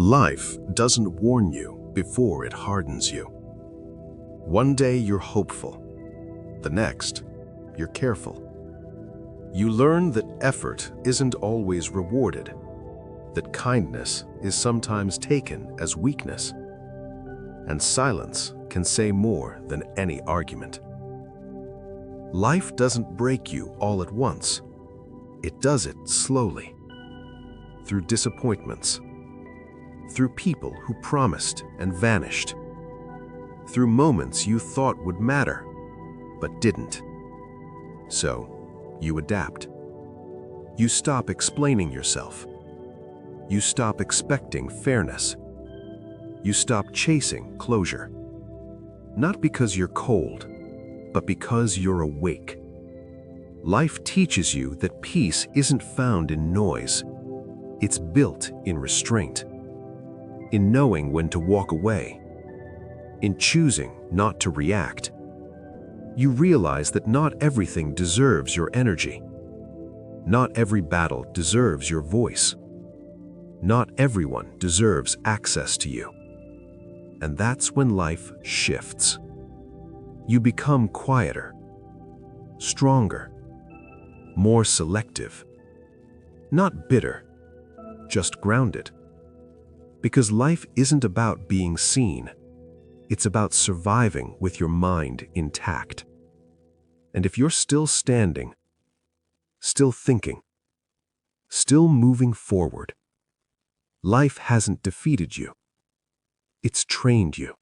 Life doesn't warn you before it hardens you. One day you're hopeful, the next, you're careful. You learn that effort isn't always rewarded, that kindness is sometimes taken as weakness, and silence can say more than any argument. Life doesn't break you all at once. It does it slowly, through disappointments, through people who promised and vanished, through moments you thought would matter, but didn't. So, you adapt. You stop explaining yourself. You stop expecting fairness. You stop chasing closure. Not because you're cold, but because you're awake. Life teaches you that peace isn't found in noise. It's built in restraint, in knowing when to walk away, in choosing not to react. You realize that not everything deserves your energy. Not every battle deserves your voice. Not everyone deserves access to you. And that's when life shifts. You become quieter, stronger, more selective. Not bitter, just grounded. Because life isn't about being seen. It's about surviving with your mind intact. And if you're still standing, still thinking, still moving forward, life hasn't defeated you. It's trained you.